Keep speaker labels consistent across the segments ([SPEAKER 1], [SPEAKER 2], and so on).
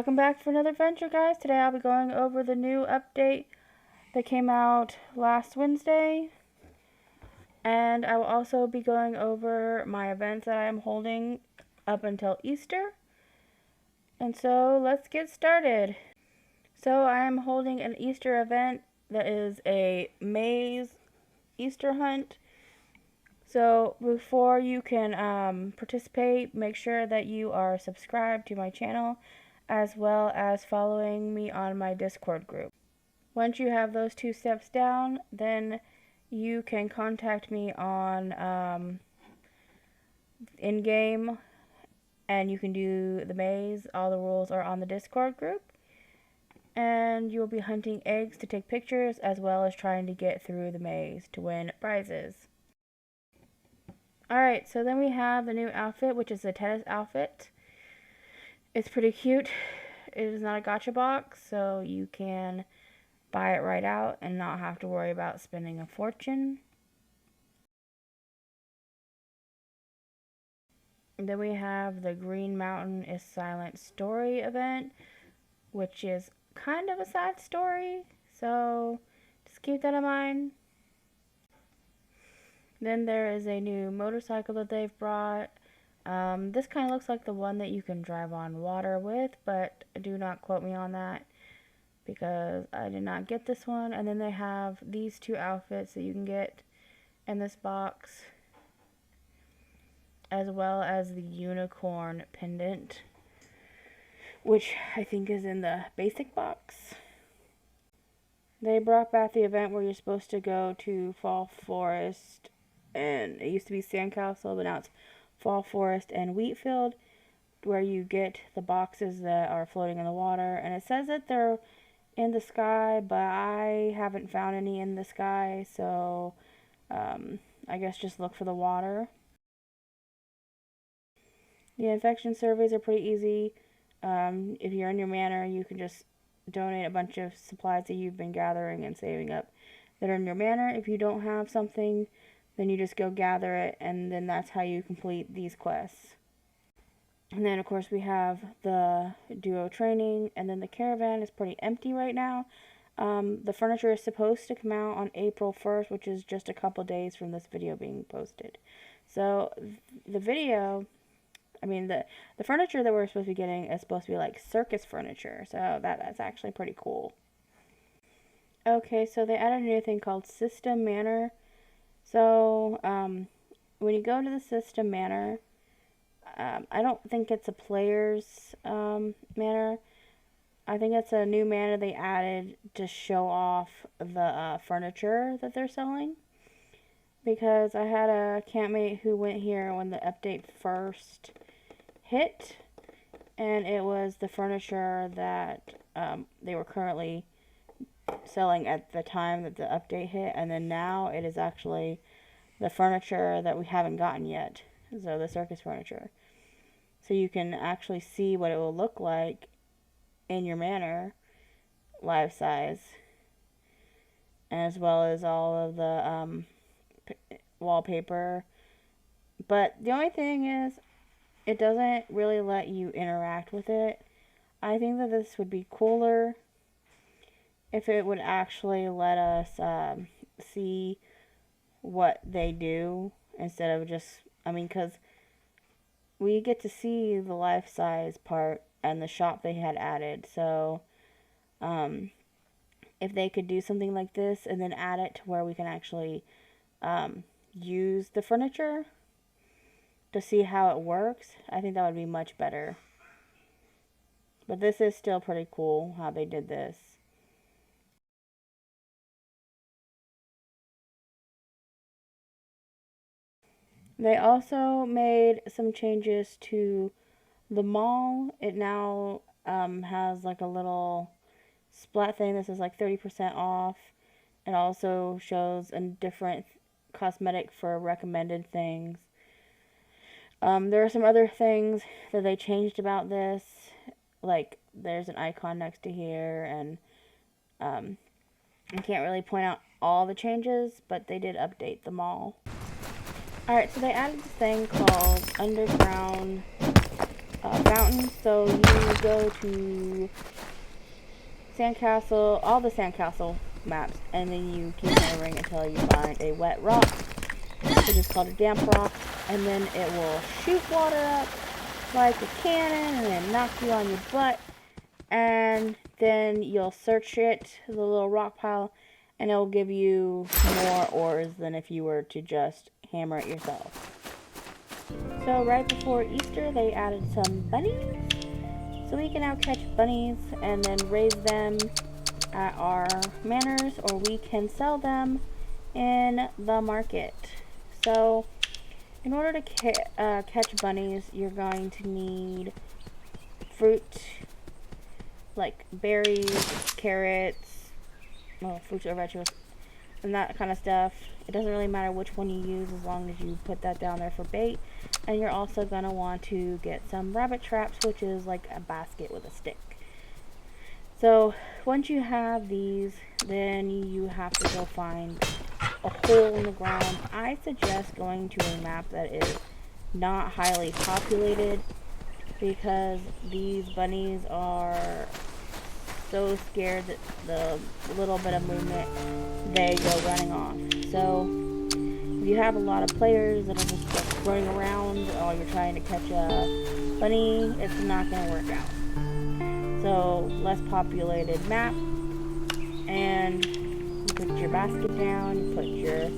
[SPEAKER 1] Welcome back for another adventure, guys. Today I'll be going over the new update that came out last Wednesday. And I will also be going over my events that I am holding up until Easter. And so let's get started. So I am holding an Easter event that is a maze Easter hunt. So before you can participate, make sure that you are subscribed to my channel, as well as following me on my Discord group. Once you have those two steps down, then you can contact me on in-game, and you can do the maze. All the rules are on the Discord group. And you will be hunting eggs to take pictures, as well as trying to get through the maze to win prizes. Alright, so then we have the new outfit, which is the tennis outfit. It's pretty cute. It is not a gacha box, so you can buy it right out and not have to worry about spending a fortune. And then we have the Green Mountain is Silent story event, which is kind of a sad story, so just keep that in mind. Then there is a new motorcycle that they've brought. This kind of looks like the one that you can drive on water with, but do not quote me on that because I did not get this one. And then they have these two outfits that you can get in this box, as well as the unicorn pendant, which I think is in the basic box. They brought back the event where you're supposed to go to Fall Forest, and it used to be Sandcastle, but now it's Fall Forest and Wheatfield, where you get the boxes that are floating in the water. And it says that they're in the sky, but I haven't found any in the sky, so I guess just look for the water. The infection surveys are pretty easy. If you're in your manor, you can just donate a bunch of supplies that you've been gathering and saving up that are in your manor. If you don't have something, then you just go gather it, and then that's how you complete these quests. And then, of course, we have the duo training, and then the caravan is pretty empty right now. The furniture is supposed to come out on April 1st, which is just a couple days from this video being posted. So, the furniture that we're supposed to be getting is supposed to be like circus furniture, so that's actually pretty cool. Okay, so they added a new thing called System Manor. So, when you go to the System Manor, I don't think it's a player's manor. I think it's a new manor they added to show off the furniture that they're selling. Because I had a campmate who went here when the update first hit, and it was the furniture that they were currently selling at the time that the update hit, and then now it is actually the furniture that we haven't gotten yet, so the circus furniture. So you can actually see what it will look like in your manor, life size, as well as all of the wallpaper. But the only thing is, it doesn't really let you interact with it. I think that this would be cooler if it would actually let us see what they do instead of just, because we get to see the life size part and the shop they had added. So if they could do something like this and then add it to where we can actually use the furniture to see how it works, I think that would be much better. But this is still pretty cool how they did this. They also made some changes to the mall. It now has like a little splat thing that says like 30% off. It also shows a different cosmetic for recommended things. There are some other things that they changed about this, like there's an icon next to here, and I can't really point out all the changes, but they did update them all. Alright, so they added this thing called Underground fountain. So you go to sandcastle, all the sandcastle maps, and then you keep hammering until you find a wet rock, which is called a damp rock, and then it will shoot water up like a cannon and then knock you on your butt, and then you'll search it, the little rock pile, and it will give you more ores than if you were to just hammer it yourself. So right before Easter, they added some bunnies. So we can now catch bunnies and then raise them at our manors, or we can sell them in the market. So in order to catch bunnies, you're going to need fruit, like berries, carrots, well, fruits or vegetables, and that kind of stuff. It doesn't really matter which one you use as long as you put that down there for bait. And you're also going to want to get some rabbit traps, which is like a basket with a stick. So once you have these, then you have to go find a hole in the ground. I suggest going to a map that is not highly populated, because these bunnies are so scared that the little bit of movement, they go running off. So if you have a lot of players that are just like running around while you're trying to catch a bunny, it's not going to work out. So less populated map, and you put your basket down, you put your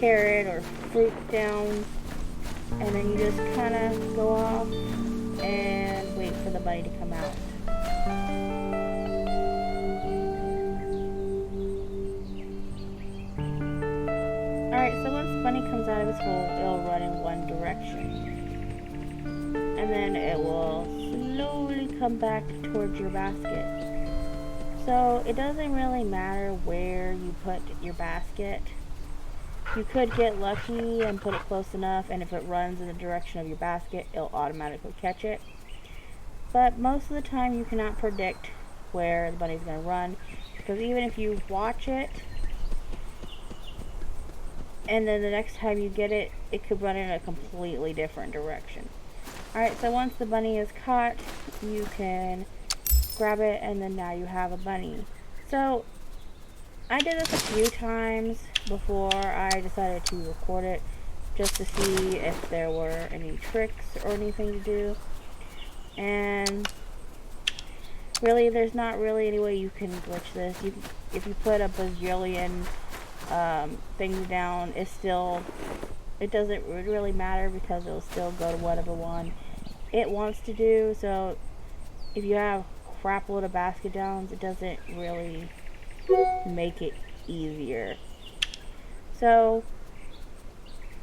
[SPEAKER 1] carrot or fruit down, and then you just kind of go off and wait for the bunny to come out. Alright, so once the bunny comes out of its hole, it'll run in one direction. And then it will slowly come back towards your basket. So it doesn't really matter where you put your basket. You could get lucky and put it close enough, and if it runs in the direction of your basket, it'll automatically catch it. But most of the time you cannot predict where the bunny's going to run, because even if you watch it, and then the next time you get it, it could run in a completely different direction. Alright, so once the bunny is caught, you can grab it, and then now you have a bunny. So I did this a few times before I decided to record it, just to see if there were any tricks or anything to do. And really, there's not really any way you can glitch this. If you put a bazillion things down, it doesn't really matter, because it'll still go to whatever one it wants to do. So if you have crap load of basket downs, it doesn't really make it easier. So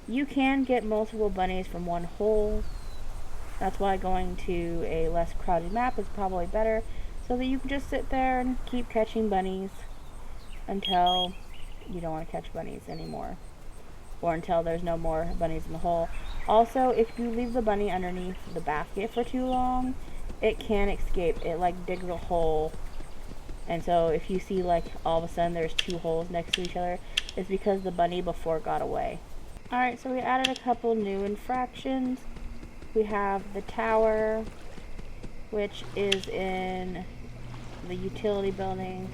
[SPEAKER 1] you can get multiple bunnies from one hole. That's why going to a less crowded map is probably better, so that you can just sit there and keep catching bunnies until you don't want to catch bunnies anymore, or until there's no more bunnies in the hole. Also, if you leave the bunny underneath the basket for too long, it can escape. It like digs a hole, and so if you see like all of a sudden there's two holes next to each other, it's because the bunny before got away. Alright, so we added a couple new infractions. We have the tower, which is in the utility building.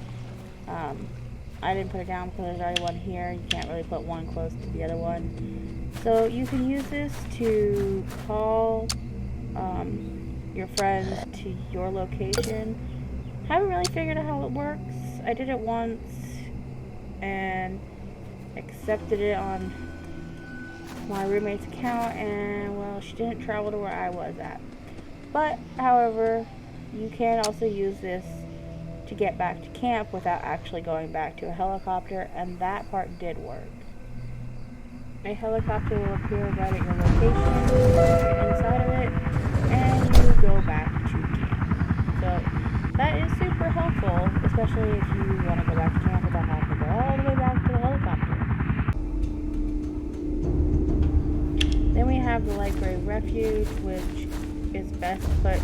[SPEAKER 1] I didn't put it down because there's already one here. You can't really put one close to the other one. So you can use this to call your friends to your location. Haven't really figured out how it works. I did it once and accepted it on my roommate's account, and well, she didn't travel to where I was at. But however, you can also use this to get back to camp without actually going back to a helicopter, and that part did work. A helicopter will appear right at your location, you get inside of it, and you go back to camp. So that is super helpful, especially if you want to go back to camp without having to go all the way back to the helicopter. Then we have the library refuge, which is best put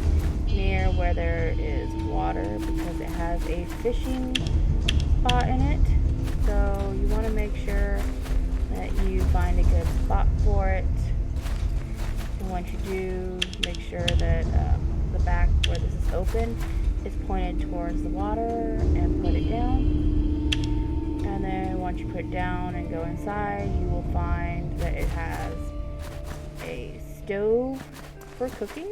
[SPEAKER 1] near where there is water, because it has a fishing spot in it. So you want to make sure that you find a good spot for it. You once you do, make sure that the back where this is open is pointed towards the water, and put it down. And then once you put it down and go inside, you will find that it has a stove for cooking,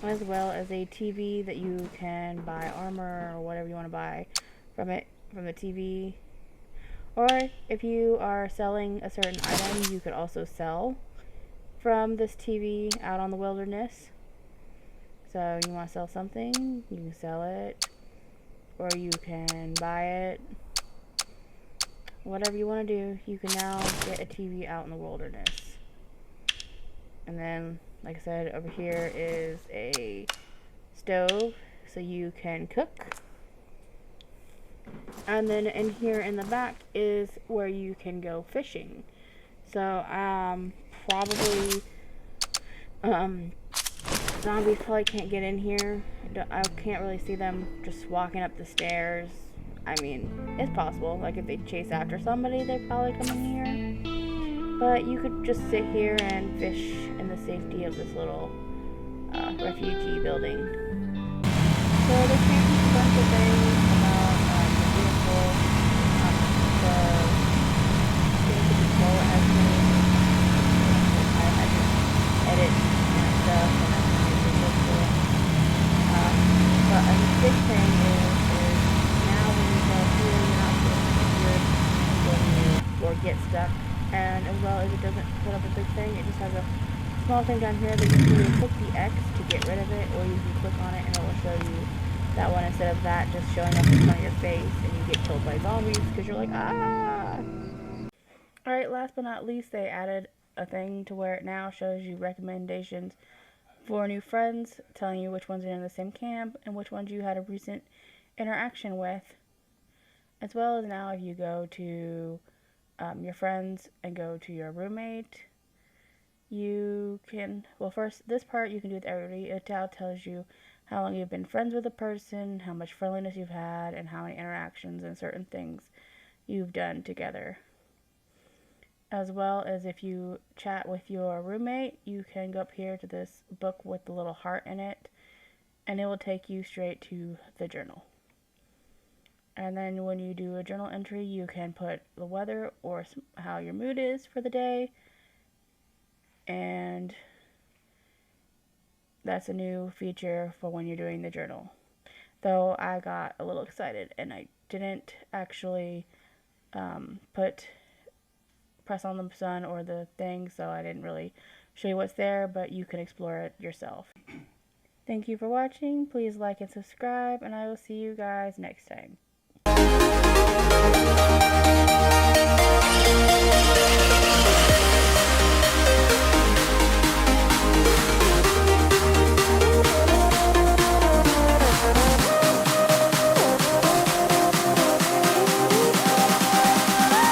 [SPEAKER 1] as well as a TV that you can buy armor or whatever you want to buy from the TV. Or if you are selling a certain item, you could also sell from this TV out on the wilderness. So you want to sell something, you can sell it, or you can buy it. Whatever you want to do, you can now get a TV out in the wilderness. And then, like I said, over here is a stove so you can cook. And then in here in the back is where you can go fishing. So probably zombies probably can't get in here. I can't really see them just walking up the stairs. I mean, it's possible. Like if they chase after somebody, they'd probably come in here. But you could just sit here and fish in the safety of this little refugee building. So they changed a bunch of things about the vehicle, the things to control it has changed. I had to edit and stuff, and that's how it look cool. But a big thing is now when you go here, you're not feeling weird when you or get stuck. And as well as it doesn't put up a big thing, it just has a small thing down here that you can either click the X to get rid of it, or you can click on it and it will show you that one instead of that just showing up in front of your face and you get killed by zombies because you're like, ah! Alright, last but not least, they added a thing to where it now shows you recommendations for new friends, telling you which ones are in the same camp and which ones you had a recent interaction with. As well as now if you go to your friends and go to your roommate, you can, well first, this part you can do with everybody. It now tells you how long you've been friends with a person, how much friendliness you've had, and how many interactions and certain things you've done together. As well as if you chat with your roommate, you can go up here to this book with the little heart in it, and it will take you straight to the journal. And then when you do a journal entry, you can put the weather or how your mood is for the day. And that's a new feature for when you're doing the journal. Though I got a little excited and I didn't actually press on the sun or the thing, so I didn't really show you what's there, but you can explore it yourself. Thank you for watching. Please like and subscribe, and I will see you guys next time.